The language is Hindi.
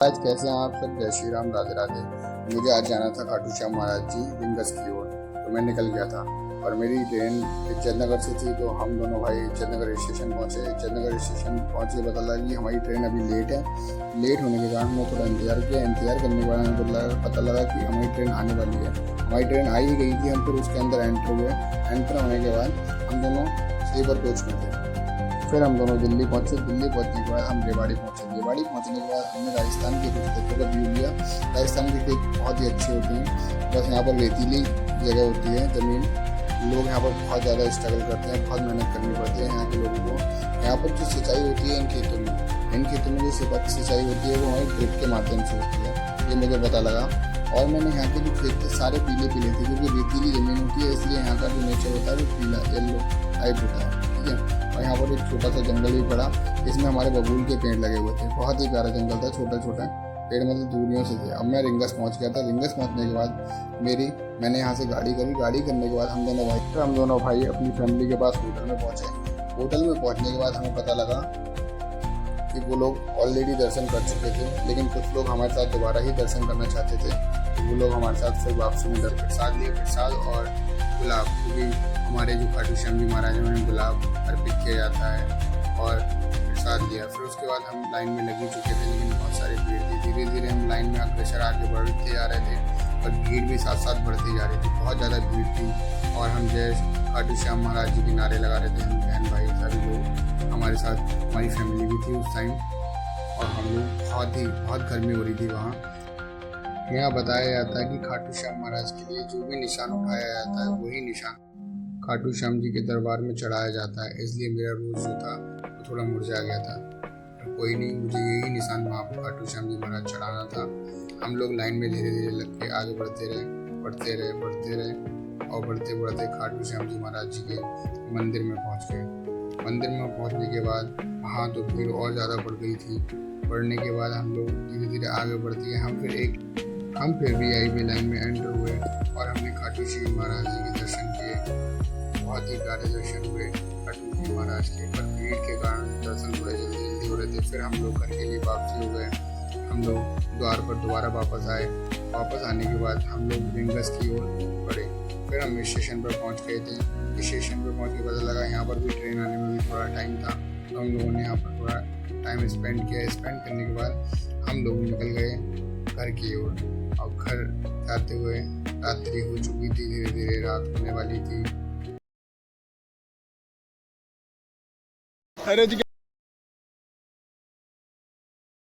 आज कैसे हैं आप सब? जय श्री राम, राधे राधे। मुझे आज जाना था खाटू श्याम महाराज जी रिंगस की ओर, तो मैं निकल गया था और मेरी ट्रेन इज्जतनगर से थी। तो हम दोनों भाई इज्जतनगर स्टेशन पहुंचे। इज्जतनगर स्टेशन पहुंच के पता लगा कि हमारी ट्रेन अभी लेट है। लेट होने के कारण हमने थोड़ा इंतजार किया। इंतजार करने के बाद हमें पता लगा कि हमारी ट्रेन आने वाली है। हमारी ट्रेन आ ही गई थी। हम फिर उसके अंदर एंटर हुए। एंटर होने के बाद हम दोनों स्लीपर कोच में थे। फिर हम दोनों दिल्ली पहुंचे। दिल्ली पहुंचने के बाद हम रेवाड़ी पहुंचे। रेवाड़ी पहुंचने के बाद हमने राजस्थान के कुछ क्षेत्रों का व्यू लिया। राजस्थान की खेत बहुत ही अच्छे होते हैं, बस यहाँ पर रेतीली जगह होती है ज़मीन। लोग यहाँ पर बहुत ज़्यादा स्ट्रगल करते हैं, बहुत मेहनत करनी पड़ती है यहाँ के लोगों को। यहाँ पर जो सिंचाई होती है इन खेतों में जो सिंचाई होती है वो हमारे ड्रिप के माध्यम से होती है, ये मुझे पता लगा। और मैंने यहाँ के जो खेत थे सारे पीले पीले थे, क्योंकि रेतीली ज़मीन होती है, इसलिए यहाँ का जो नेचर होता है वो पीला येलो टाइप होता है, ठीक है। और यहाँ पर एक छोटा सा जंगल भी पड़ा, इसमें हमारे बबूल के पेड़ लगे हुए थे। बहुत ही प्यारा जंगल था, छोटा छोटा पेड़ मतलब दूरियों से थे। अब मैं रिंगस पहुँच गया था। रिंगस पहुँचने के बाद मैंने यहाँ से गाड़ी करी। गाड़ी करने के बाद हम दोनों भाई अपनी फैमिली के पास होटल में पहुँचे। होटल में पहुँचने के बाद हमें पता लगा कि वो लोग ऑलरेडी दर्शन कर चुके थे, लेकिन कुछ लोग हमारे साथ दोबारा ही दर्शन करना चाहते थे। तो वो लोग हमारे साथ फिर वापसी में प्रसाद लिए, प्रसाद और गुलाब, क्योंकि हमारे जो खाटू श्याम जी महाराज हैं उन्हें गुलाब अर्पित किया जाता है, और प्रसाद लिया। फिर उसके बाद हम लाइन में लग चुके थे, लेकिन बहुत सारी भीड़ थी। धीरे धीरे हम लाइन में अग्रसर आगे बढ़ते जा रहे थे और भीड़ भी साथ साथ बढ़ती जा रही थी। बहुत ज़्यादा भीड़ थी और हम जय खाटू श्याम महाराज जी के नारे लगा रहे थे। हम बहन भाई सभी लोग, हमारे साथ हमारी फैमिली भी थी उस टाइम, और हम लोग बहुत गर्मी हो रही थी वहाँ। यहाँ बताया जाता है कि खाटू श्याम महाराज के लिए जो भी निशान उठाया जाता है वही निशान खाटू श्याम जी के दरबार में चढ़ाया जाता है। इसलिए मेरा रोज़ जो था वो थोड़ा मुरझा गया था। कोई नहीं, मुझे यही निशान वहाँ पर खाटू श्याम जी महाराज चढ़ाना था। हम लोग लाइन में धीरे धीरे लग के आगे बढ़ते रहे और बढ़ते बढ़ते खाटू श्याम जी महाराज जी के मंदिर में पहुँच गए। मंदिर में पहुँचने के बाद वहाँ तो भीड़ और ज़्यादा बढ़ गई थी। बढ़ने के बाद हम लोग धीरे धीरे आगे बढ़ते हैं। हम फिर VIP लाइन में एंटर हुए और हमने खाटू श्याम महाराज जी के दर्शन किए। बहुत ही प्यारे दर्शन हुए खाटू श्याम महाराज के, पर भीड़ के कारण दर्शन थोड़े जल्दी हो रहे थे। फिर हम लोग घर के लिए वापसी हो गए। हम लोग द्वार पर दोबारा वापस आए। वापस आने के बाद हम लोग रिंगस की ओर बढ़े। फिर हम स्टेशन पर पहुंच गए थे। स्टेशन पर पहुंच के पता लगा यहाँ पर भी ट्रेन आने में भी थोड़ा टाइम था, तो हम लोगों ने यहाँ पर थोड़ा टाइम स्पेंड किया। स्पेंड करने के बाद हम लोग निकल गए घर की ओर, और घर जाते हुए रात्रि हो चुकी थी, धीरे धीरे रात होने वाली थी। अरे